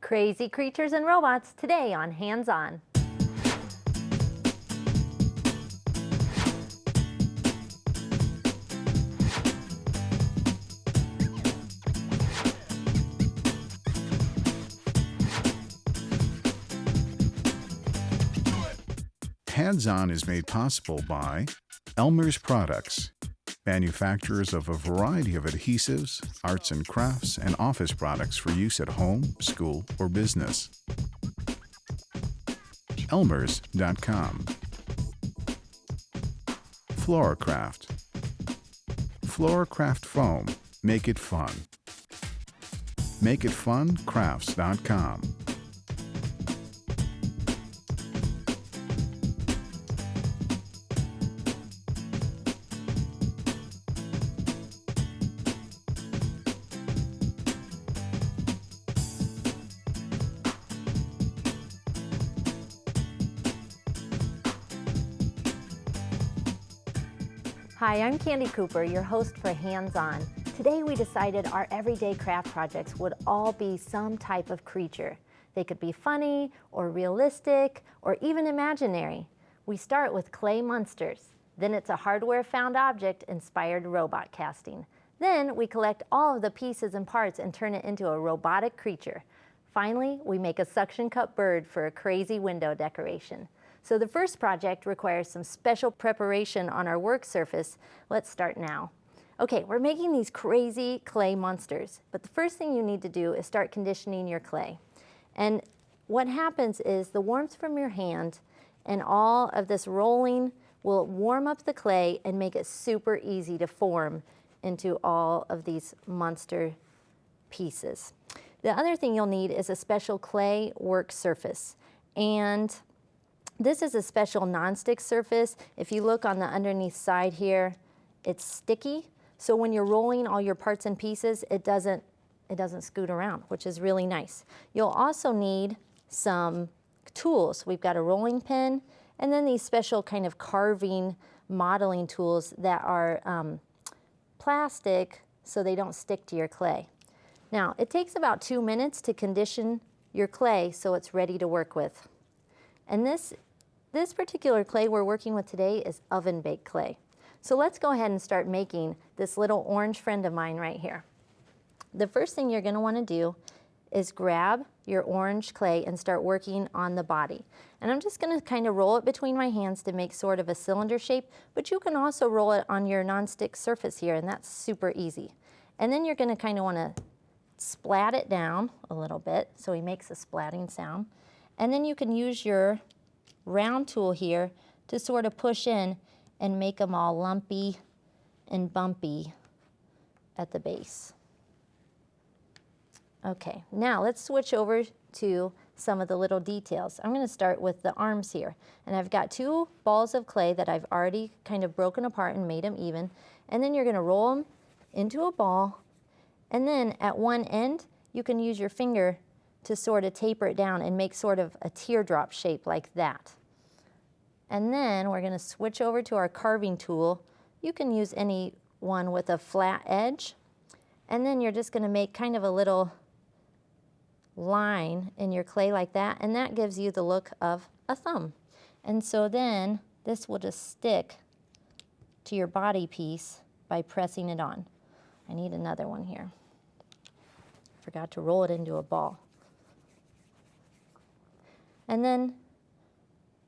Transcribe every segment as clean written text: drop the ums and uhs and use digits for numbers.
Crazy creatures and robots today on Hands On. Hands On is made possible by Elmer's Products, manufacturers of a variety of adhesives, arts and crafts, and office products for use at home, school, or business. Elmers.com. Floorcraft. Floorcraft foam. Make it fun. MakeItFunCrafts.com. Hi, I'm Candie Cooper, your host for Hands On. Today we decided our everyday craft projects would all be some type of creature. They could be funny or realistic or even imaginary. We start with clay monsters. Then it's a hardware found object inspired robot casting. Then we collect all of the pieces and parts and turn it into a robotic creature. Finally, we make a suction cup bird for a crazy window decoration. So the first project requires some special preparation on our work surface. Let's start now. Okay, we're making these crazy clay monsters, but the first thing you need to do is start conditioning your clay. And what happens is the warmth from your hand and all of this rolling will warm up the clay and make it super easy to form into all of these monster pieces. The other thing you'll need is a special clay work surface. And this is a special non-stick surface. If you look on the underneath side here, it's sticky. So when you're rolling all your parts and pieces, it doesn't scoot around, which is really nice. You'll also need some tools. We've got a rolling pin and then these special kind of carving modeling tools that are plastic so they don't stick to your clay. Now, it takes about 2 minutes to condition your clay so it's ready to work with. And this particular clay we're working with today is oven baked clay. So let's go ahead and start making this little orange friend of mine right here. The first thing you're going to want to do is grab your orange clay and start working on the body. And I'm just going to kind of roll it between my hands to make sort of a cylinder shape, but you can also roll it on your non-stick surface here, and that's super easy. And then you're going to kind of want to splat it down a little bit so he makes a splatting sound. And then you can use your round tool here to sort of push in and make them all lumpy and bumpy at the base. Okay, now let's switch over to some of the little details. I'm going to start with the arms here. And I've got 2 balls of clay that I've already kind of broken apart and made them even. And then you're going to roll them into a ball. And then at one end, you can use your finger to sort of taper it down and make sort of a teardrop shape like that. And then we're going to switch over to our carving tool. You can use any one with a flat edge. And then you're just going to make kind of a little line in your clay like that, and that gives you the look of a thumb. And so then this will just stick to your body piece by pressing it on. I need another one here. Forgot to roll it into a ball. And then,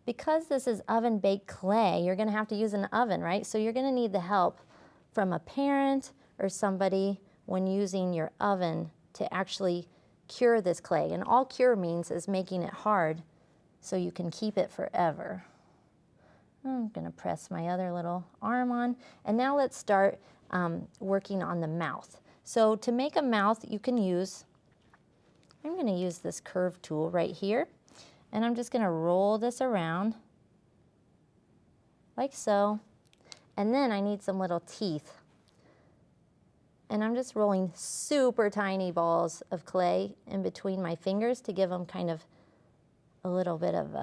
because this is oven-baked clay, you're going to have to use an oven, right? So you're going to need the help from a parent or somebody when using your oven to actually cure this clay. And all cure means is making it hard so you can keep it forever. I'm going to press my other little arm on. And now let's start working on the mouth. So to make a mouth, you can use, I'm going to use this curve tool right here. And I'm just going to roll this around like so. And then I need some little teeth. And I'm just rolling super tiny balls of clay in between my fingers to give them kind of a little bit of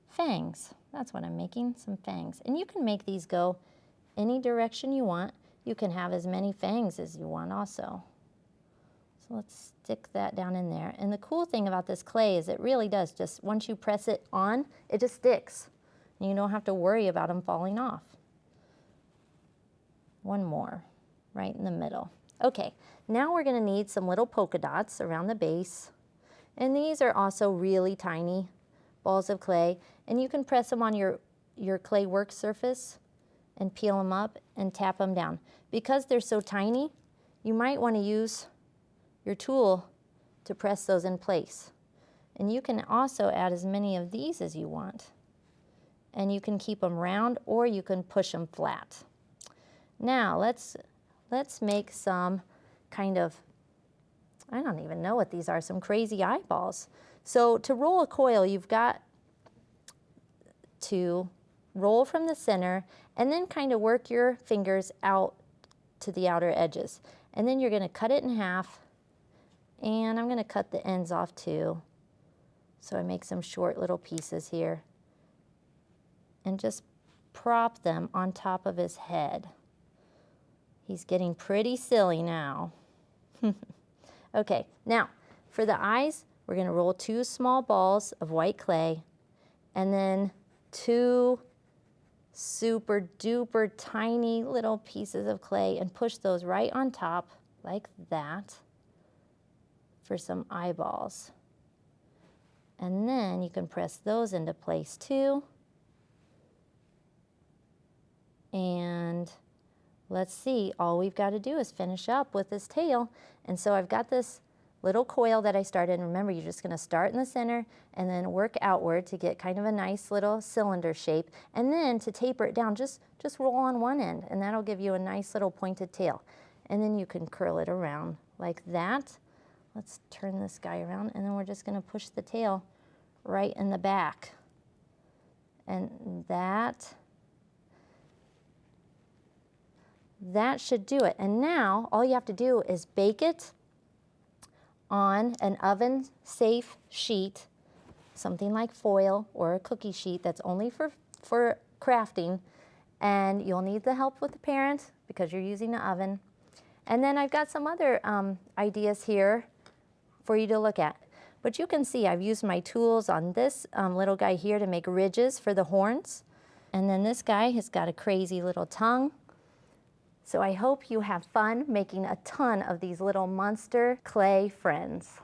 fangs. That's what I'm making, some fangs. And you can make these go any direction you want. You can have as many fangs as you want also. So let's stick that down in there. And the cool thing about this clay is it really does just, once you press it on, it just sticks. And you don't have to worry about them falling off. One more, right in the middle. Okay, now we're gonna need some little polka dots around the base. And these are also really tiny balls of clay. And you can press them on your clay work surface and peel them up and tap them down. Because they're so tiny, you might wanna use your tool to press those in place. And you can also add as many of these as you want. And you can keep them round or you can push them flat. Now let's make some kind of, I don't even know what these are, some crazy eyeballs. So to roll a coil, you've got to roll from the center and then kind of work your fingers out to the outer edges. And then you're gonna cut it in half, and I'm gonna cut the ends off too. So I make some short little pieces here and just prop them on top of his head. He's getting pretty silly now. Okay, now for the eyes, we're gonna roll 2 small balls of white clay and then 2 super duper tiny little pieces of clay and push those right on top like that for some eyeballs. And then you can press those into place too. And let's see, all we've got to do is finish up with this tail. And so I've got this little coil that I started. And remember, you're just gonna start in the center and then work outward to get kind of a nice little cylinder shape. And then to taper it down, just roll on one end and that'll give you a nice little pointed tail. And then you can curl it around like that. Let's turn this guy around and then we're just gonna push the tail right in the back. And that should do it. And now all you have to do is bake it on an oven safe sheet, something like foil or a cookie sheet that's only for crafting. And you'll need the help with the parent because you're using the oven. And then I've got some other ideas here for you to look at. But you can see I've used my tools on this little guy here to make ridges for the horns. And then this guy has got a crazy little tongue. So I hope you have fun making a ton of these little monster clay friends.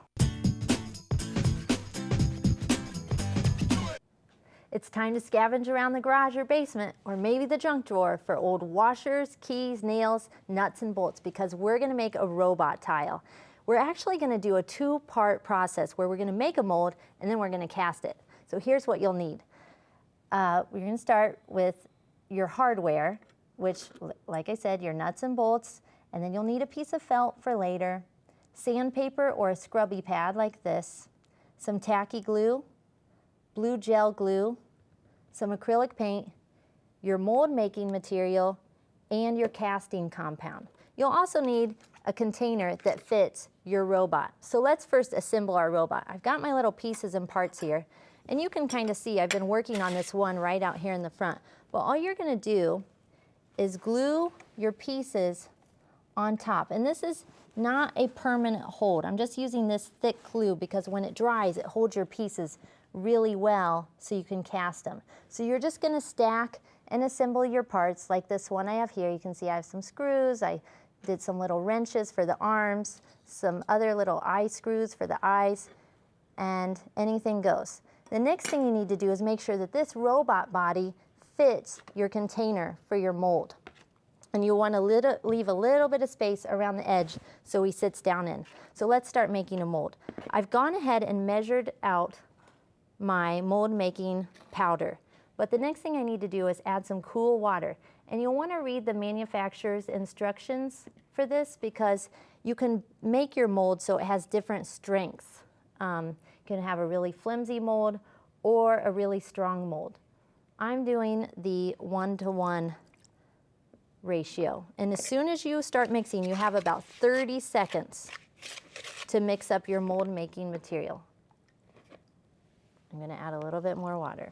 It's time to scavenge around the garage or basement, or maybe the junk drawer for old washers, keys, nails, nuts, and bolts, because we're gonna make a robot tile. We're actually gonna do a 2-part process where we're gonna make a mold and then we're gonna cast it. So here's what you'll need. We're gonna start with your hardware, which, like I said, your nuts and bolts, and then you'll need a piece of felt for later, sandpaper or a scrubby pad like this, some tacky glue, blue gel glue, some acrylic paint, your mold making material, and your casting compound. You'll also need a container that fits your robot. So let's first assemble our robot. I've got my little pieces and parts here, and you can kind of see I've been working on this one right out here in the front. Well, all you're gonna do is glue your pieces on top. And this is not a permanent hold. I'm just using this thick glue because when it dries, it holds your pieces really well so you can cast them. So you're just gonna stack and assemble your parts like this one I have here. You can see I have some screws. I did some little wrenches for the arms, some other little eye screws for the eyes, and anything goes. The next thing you need to do is make sure that this robot body fits your container for your mold. And you want to leave a little bit of space around the edge so he sits down in. So let's start making a mold. I've gone ahead and measured out my mold making powder. But the next thing I need to do is add some cool water. And you'll want to read the manufacturer's instructions for this because you can make your mold so it has different strengths. You can have a really flimsy mold or a really strong mold. I'm doing the 1-to-1 ratio. And as soon as you start mixing, you have about 30 seconds to mix up your mold making material. I'm gonna add a little bit more water.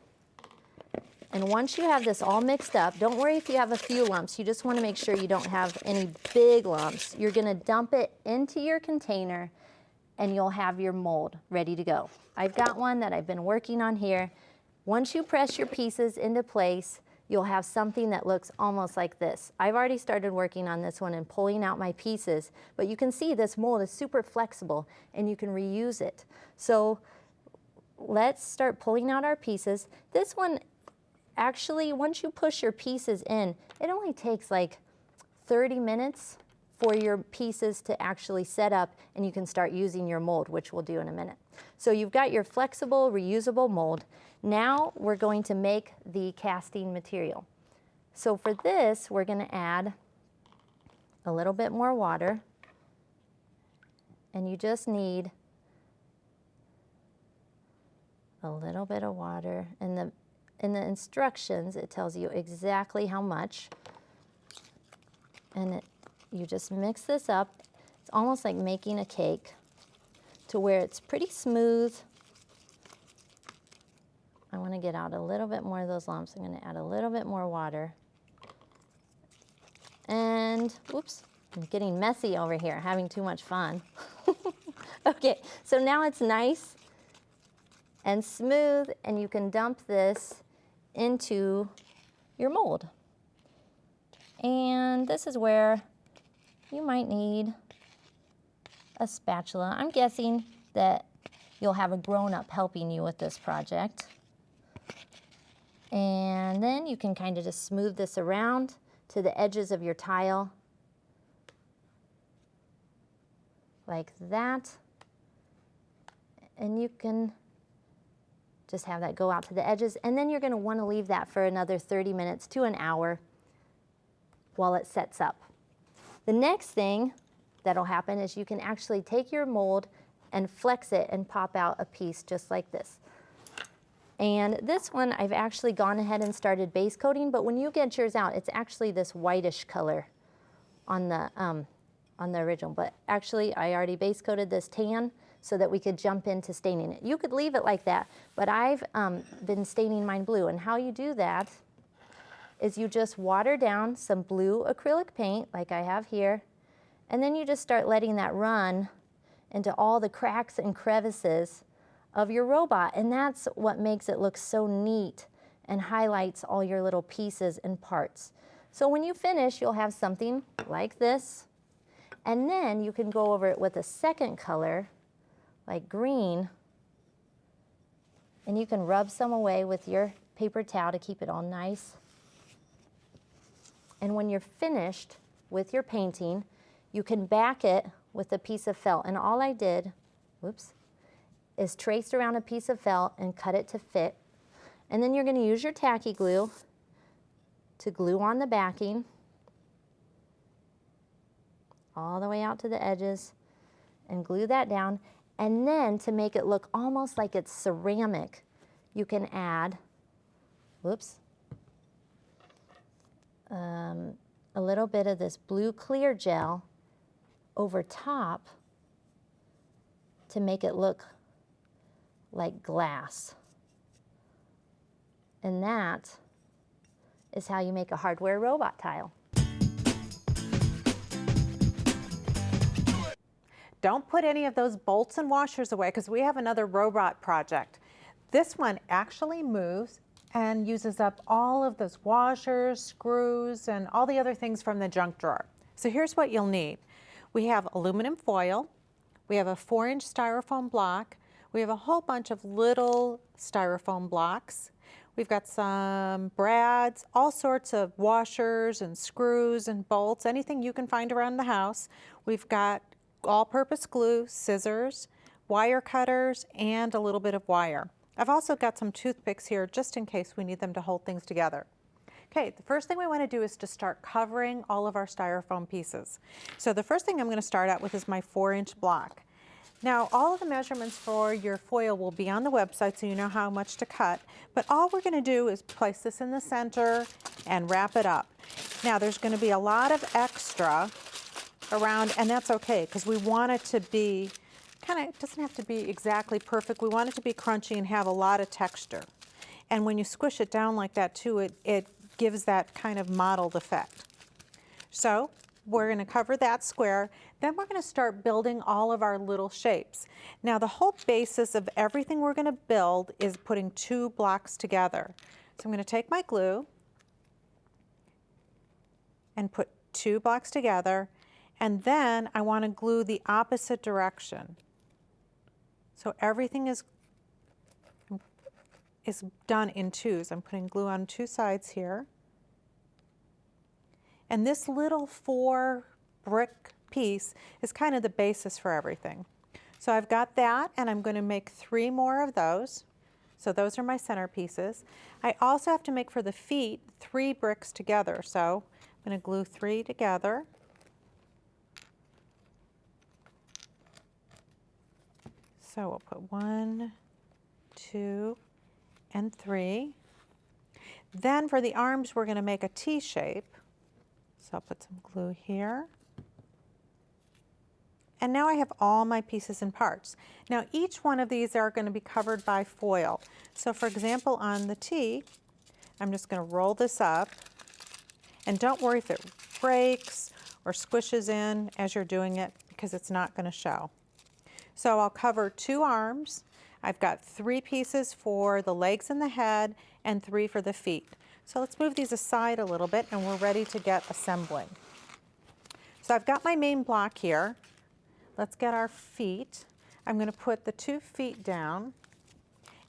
And once you have this all mixed up, don't worry if you have a few lumps. You just wanna make sure you don't have any big lumps. You're gonna dump it into your container and you'll have your mold ready to go. I've got one that I've been working on here. Once you press your pieces into place, you'll have something that looks almost like this. I've already started working on this one and pulling out my pieces, but you can see this mold is super flexible and you can reuse it. So let's start pulling out our pieces. This one, actually, once you push your pieces in, it only takes like 30 minutes for your pieces to actually set up and you can start using your mold, which we'll do in a minute. So you've got your flexible, reusable mold. Now we're going to make the casting material. So for this, we're gonna add a little bit more water, and you just need a little bit of water. In the instructions, it tells you exactly how much. And you just mix this up. It's almost like making a cake to where it's pretty smooth. I want to get out a little bit more of those lumps. I'm going to add a little bit more water. And, oops, I'm getting messy over here, having too much fun. Okay, so now it's nice and smooth, and you can dump this into your mold. And this is where you might need a spatula. I'm guessing that you'll have a grown-up helping you with this project. And then you can kind of just smooth this around to the edges of your tile, like that. And you can just have that go out to the edges. And then you're going to want to leave that for another 30 minutes to an hour while it sets up. The next thing that'll happen is you can actually take your mold and flex it and pop out a piece just like this. And this one I've actually gone ahead and started base coating, but when you get yours out, it's actually this whitish color on the original. But actually I already base coated this tan so that we could jump into staining it. You could leave it like that, but I've been staining mine blue. And how you do that is you just water down some blue acrylic paint like I have here, and then you just start letting that run into all the cracks and crevices of your robot, and that's what makes it look so neat and highlights all your little pieces and parts. So when you finish, you'll have something like this, and then you can go over it with a second color, like green, and you can rub some away with your paper towel to keep it all nice. And when you're finished with your painting, you can back it with a piece of felt. And all I did, whoops, is traced around a piece of felt and cut it to fit. And then you're going to use your tacky glue to glue on the backing all the way out to the edges and glue that down. And then to make it look almost like it's ceramic, you can add, whoops, a little bit of this blue clear gel over top to make it look like glass. And that is how you make a hardware robot tile. Don't put any of those bolts and washers away because we have another robot project. This one actually moves and uses up all of those washers, screws, and all the other things from the junk drawer. So here's what you'll need. We have aluminum foil, we have a 4-inch styrofoam block, we have a whole bunch of little styrofoam blocks, we've got some brads, all sorts of washers and screws and bolts, anything you can find around the house. We've got all-purpose glue, scissors, wire cutters, and a little bit of wire. I've also got some toothpicks here just in case we need them to hold things together. Okay, the first thing we want to do is to start covering all of our styrofoam pieces. So the first thing I'm going to start out with is my 4-inch block. Now, all of the measurements for your foil will be on the website so you know how much to cut, but all we're going to do is place this in the center and wrap it up. Now, there's going to be a lot of extra around, and that's okay because we want it to be it doesn't have to be exactly perfect. We want it to be crunchy and have a lot of texture. And when you squish it down like that too, it gives that kind of mottled effect. So we're going to cover that square. Then we're going to start building all of our little shapes. Now the whole basis of everything we're going to build is putting 2 blocks together. So I'm going to take my glue and put 2 blocks together, and then I want to glue the opposite direction. So everything is done in 2s. I'm putting glue on 2 sides here. And this little 4 brick piece is kind of the basis for everything. So I've got that, and I'm going to make 3 more of those. So those are my centerpieces. I also have to make for the feet 3 bricks together. So I'm going to glue 3 together. So we'll put 1, 2, and 3. Then for the arms, we're going to make a T shape. So I'll put some glue here. And now I have all my pieces and parts. Now each one of these are going to be covered by foil. So for example, on the T, I'm just going to roll this up. And don't worry if it breaks or squishes in as you're doing it, because it's not going to show. So I'll cover 2 arms. I've got 3 pieces for the legs and the head and 3 for the feet. So let's move these aside a little bit and we're ready to get assembling. So I've got my main block here. Let's get our feet. I'm going to put the 2 feet down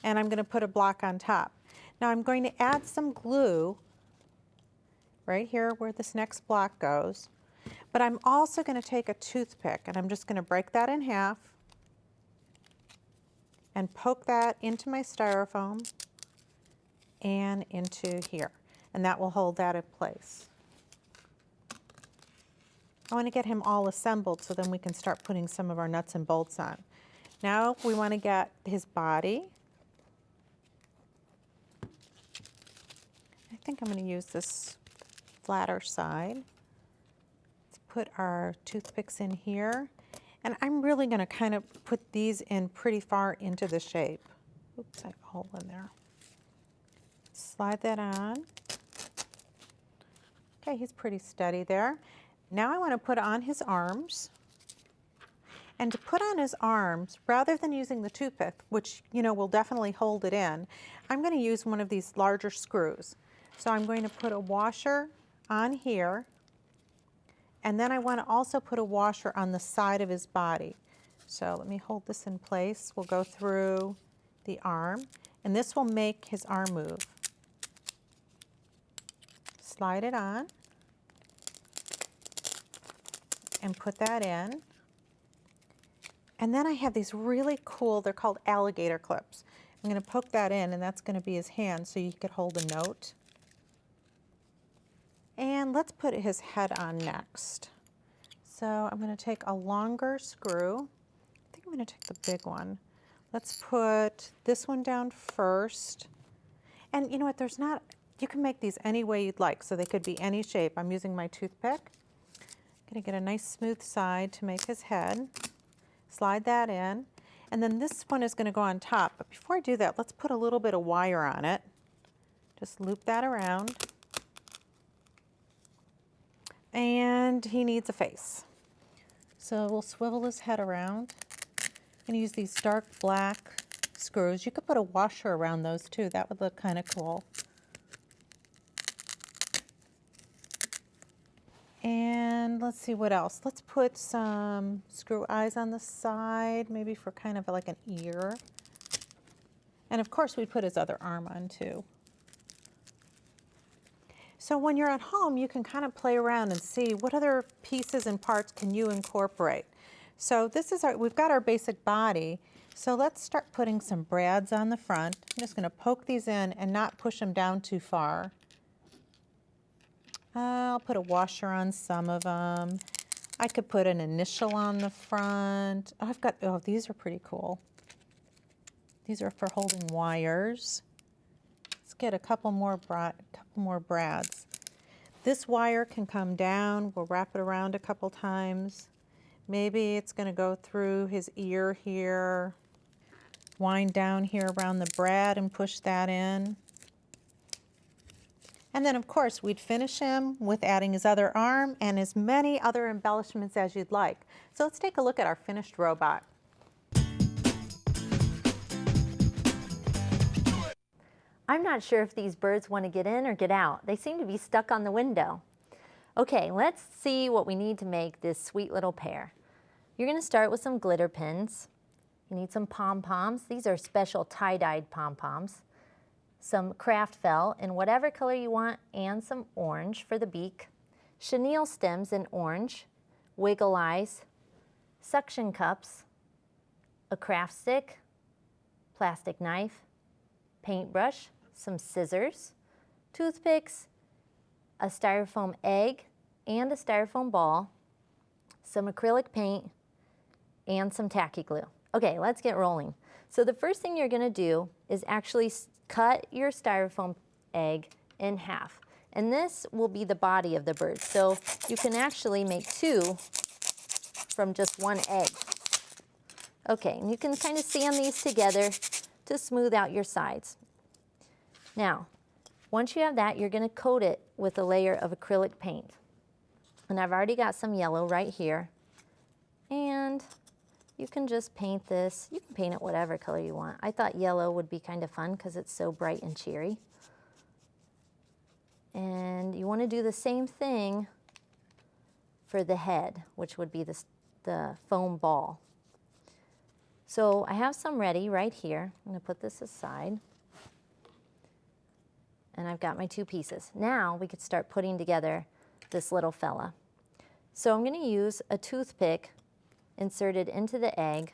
and I'm going to put a block on top. Now I'm going to add some glue right here where this next block goes. But I'm also going to take a toothpick and I'm just going to break that in half and poke that into my styrofoam and into here. And that will hold that in place. I want to get him all assembled so then we can start putting some of our nuts and bolts on. Now we want to get his body. I think I'm going to use this flatter side. Let's put our toothpicks in here. And I'm really going to kind of put these in pretty far into the shape. Oops, I have a hole in there. Slide that on. Okay, he's pretty steady there. Now I want to put on his arms. And to put on his arms, rather than using the toothpick, which will definitely hold it in, I'm going to use one of these larger screws. So I'm going to put a washer on here. And then I want to also put a washer on the side of his body. So let me hold this in place. We'll go through the arm, and this will make his arm move. Slide it on and put that in. And then I have these really cool, they're called alligator clips. I'm going to poke that in, and that's going to be his hand so you could hold a note. And let's put his head on next. So I'm going to take a longer screw. I think I'm going to take the big one. Let's put this one down first. And you know what, you can make these any way you'd like, so they could be any shape. I'm using my toothpick. I'm going to get a nice smooth side to make his head. Slide that in. And then this one is going to go on top. But before I do that, let's put a little bit of wire on it. Just loop that around. And he needs a face. So we'll swivel his head around and use these dark black screws. You could put a washer around those too. That would look kind of cool. And let's see what else. Let's put some screw eyes on the side, maybe for kind of like an ear. And of course we put his other arm on too. So when you're at home, you can kind of play around and see what other pieces and parts can you incorporate. So we've got our basic body. So let's start putting some brads on the front. I'm just going to poke these in and not push them down too far. I'll put a washer on some of them. I could put an initial on the front. Oh, these are pretty cool. These are for holding wires. Let's get a couple more brads. This wire can come down. We'll wrap it around a couple times. Maybe it's going to go through his ear here, wind down here around the brad and push that in. And then of course we'd finish him with adding his other arm and as many other embellishments as you'd like. So let's take a look at our finished robot. I'm not sure if these birds want to get in or get out. They seem to be stuck on the window. Okay, let's see what we need to make this sweet little pair. You're going to start with some glitter pins. You need some pom-poms. These are special tie-dyed pom-poms. Some craft felt in whatever color you want and some orange for the beak. Chenille stems in orange, wiggle eyes, suction cups, a craft stick, plastic knife, paintbrush, some scissors, toothpicks, a styrofoam egg and a styrofoam ball, some acrylic paint, and some tacky glue. Okay, let's get rolling. So the first thing you're going to do is actually cut your styrofoam egg in half. And this will be the body of the bird. So you can actually make two from just one egg. Okay, and you can kind of sand these together to smooth out your sides. Now, once you have that, you're going to coat it with a layer of acrylic paint. And I've already got some yellow right here. And you can just paint this. You can paint it whatever color you want. I thought yellow would be kind of fun because it's so bright and cheery. And you want to do the same thing for the head, which would be the foam ball. So I have some ready right here. I'm going to put this aside. And I've got my two pieces. Now we could start putting together this little fella. So I'm going to use a toothpick inserted into the egg,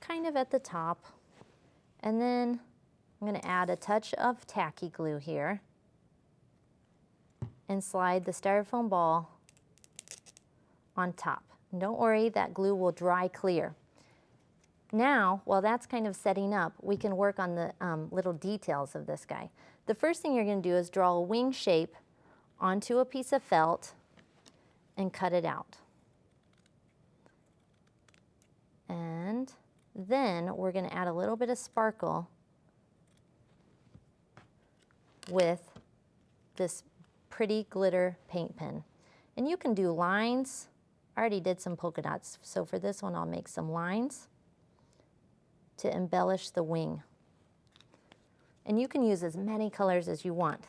kind of at the top. And then I'm going to add a touch of tacky glue here and slide the styrofoam ball on top. And don't worry, that glue will dry clear. Now, while that's kind of setting up, we can work on the little details of this guy. The first thing you're going to do is draw a wing shape onto a piece of felt and cut it out. And then we're going to add a little bit of sparkle with this pretty glitter paint pen. And you can do lines. I already did some polka dots, so for this one I'll make some lines to embellish the wing. And you can use as many colors as you want.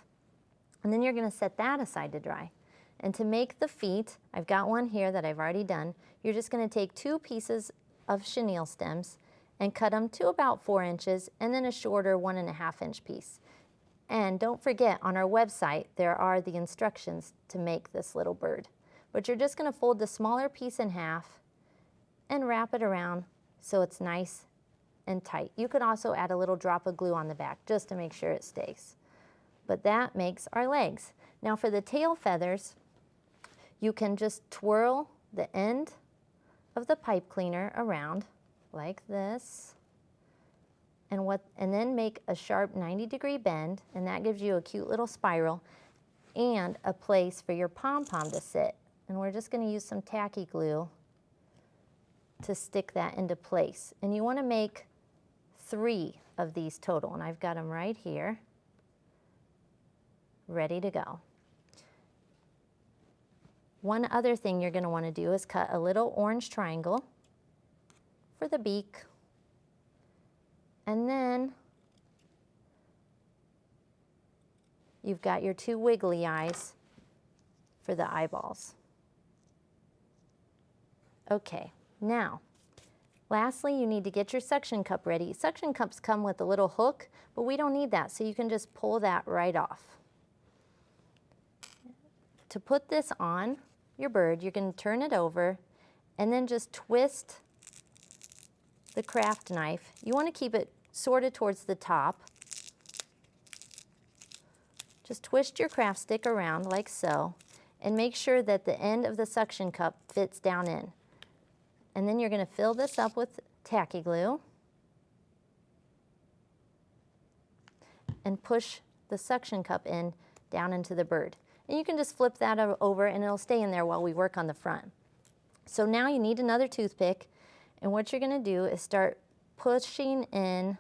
And then you're going to set that aside to dry. And to make the feet, I've got one here that I've already done. You're just going to take two pieces of chenille stems and cut them to about 4 inches and then a shorter 1.5 inch piece. And don't forget, on our website there are the instructions to make this little bird. But you're just going to fold the smaller piece in half and wrap it around so it's nice and tight. You could also add a little drop of glue on the back just to make sure it stays. But that makes our legs. Now for the tail feathers, you can just twirl the end of the pipe cleaner around like this and then make a sharp 90-degree bend, and that gives you a cute little spiral and a place for your pom-pom to sit. And we're just going to use some tacky glue to stick that into place. And you want to make 3 of these total, and I've got them right here, ready to go. One other thing you're going to want to do is cut a little orange triangle for the beak, and then you've got your 2 wiggly eyes for the eyeballs. Okay, now lastly, you need to get your suction cup ready. Suction cups come with a little hook, but we don't need that, so you can just pull that right off. To put this on your bird, you can turn it over and then just twist the craft knife. You want to keep it sort of towards the top. Just twist your craft stick around like so and make sure that the end of the suction cup fits down in. And then you're going to fill this up with tacky glue and push the suction cup in down into the bird. And you can just flip that over and it'll stay in there while we work on the front. So now you need another toothpick, and what you're going to do is start pushing in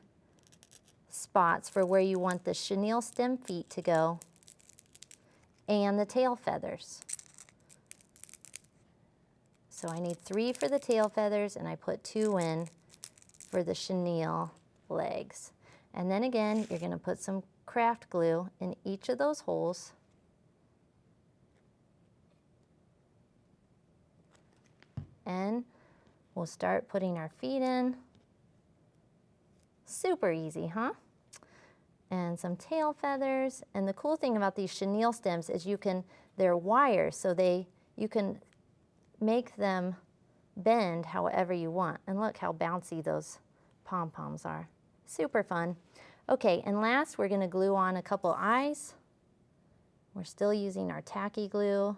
spots for where you want the chenille stem feet to go and the tail feathers. So I need 3 for the tail feathers, and I put 2 in for the chenille legs. And then again, you're going to put some craft glue in each of those holes. And we'll start putting our feet in. Super easy, huh? And some tail feathers. And the cool thing about these chenille stems is they're wire, so you can make them bend however you want. And look how bouncy those pom-poms are. Super fun. Okay, and last we're gonna glue on a couple eyes. We're still using our tacky glue.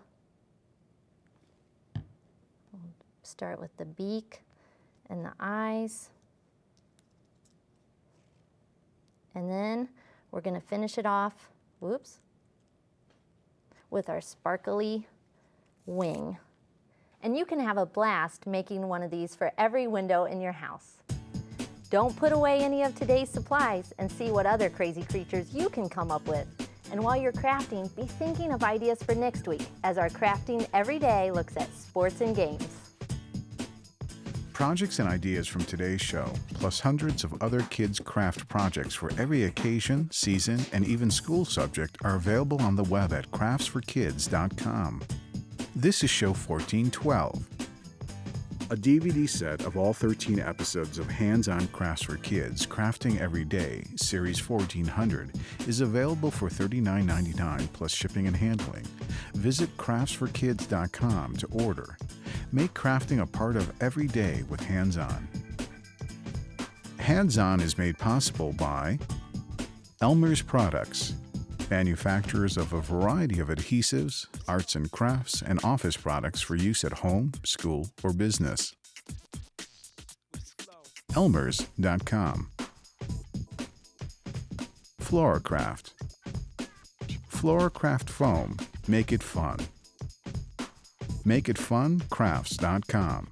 We'll start with the beak and the eyes. And then we're gonna finish it off, whoops, with our sparkly wing. And you can have a blast making one of these for every window in your house. Don't put away any of today's supplies and see what other crazy creatures you can come up with. And while you're crafting, be thinking of ideas for next week as our Crafting Every Day looks at sports and games. Projects and ideas from today's show, plus hundreds of other kids' craft projects for every occasion, season, and even school subject are available on the web at craftsforkids.com. This is show 1412. A DVD set of all 13 episodes of Hands-On Crafts for Kids, Crafting Every Day, Series 1400, is available for $39.99 plus shipping and handling. Visit craftsforkids.com to order. Make crafting a part of every day with Hands-On. Hands-On is made possible by Elmer's Products, manufacturers of a variety of adhesives, arts and crafts, and office products for use at home, school, or business. Elmers.com. Floracraft. Floracraft foam. Make it fun. MakeItFunCrafts.com.